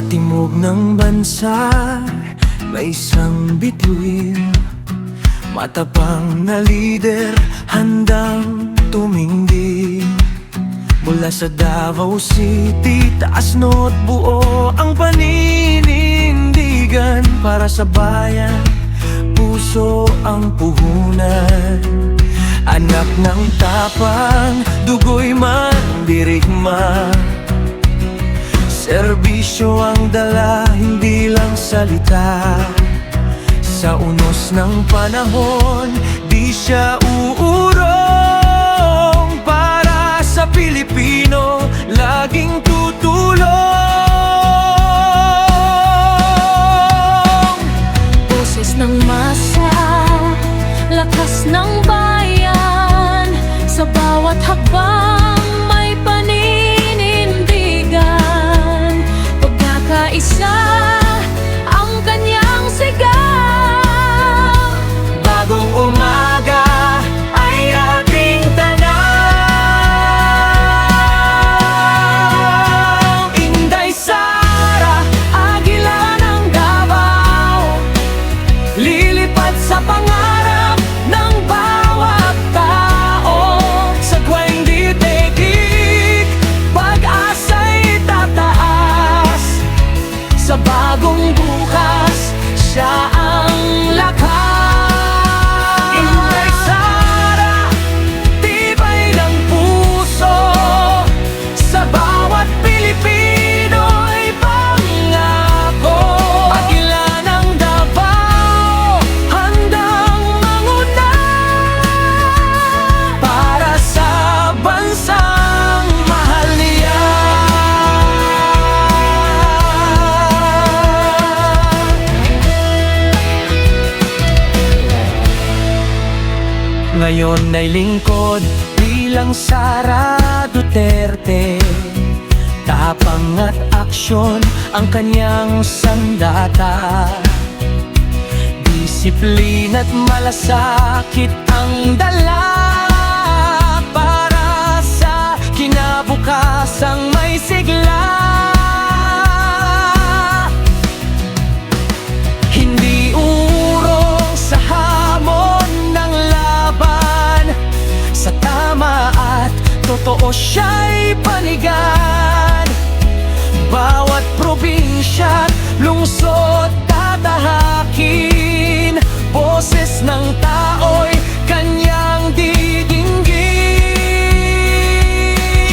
timog ng bansa may isang bituin, matapang na lider, handang tumindi. Mula sa Davao City, taas no't buo ang paninindigan. Para sa bayan, puso ang puhunan. Anak ng tapang, dugo'y mandirigma. Serbisyo ang dala, hindi lang salita. Sa unos ng panahon, di siya uurong. Para sa Pilipino, laging tutulong. Boses ng masa, lakas ng bayan. Sa bawat hakbang may paninindigan. Pagkakaisa ang kanyang sigaw. Bagong umaga ay ating tanaw. Inday Sara, Agila ng Davao, lilipad sa pangarap ng bawat tao. Sa Guaindi Teknik, pag-asa'y tataas. Sa bagong bukas, siya ang lakas. Inday Sara, tibay ng puso. Sa bawat Pilipino'y pangako. Agila ng Davao, handang manguna. Para sa bansang mahal niya. Ngayon ay lingkod bilang Sara Duterte. Tapang at aksyon ang kanyang sandata. Disiplina't malasakit ang dala. Para sa kinabukasang may sigla. Hindi urong sa hamon ng laban. Sa tama at totoo siya'y panigan. Bawat probinsya, lungsod tatahakin. Boses ng tao'y kanyang didinggin.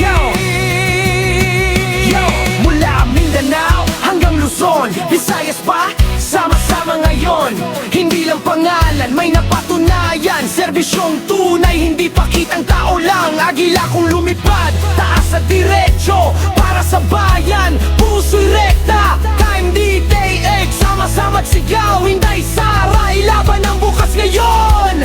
Yo! Mula Mindanao hanggang Luzon, Visayas pa, sama-sama ngayon. Hindi lang pangalan, may napatunayan. Serbisyong tunay, hindi pakitang tao lang. Agila kung lumipad, taas at diretso. Para sa bayan, puso'y rekta. KMD, TX, sama-sama't sigaw. Inday Sara, ilaban ang bukas ngayon.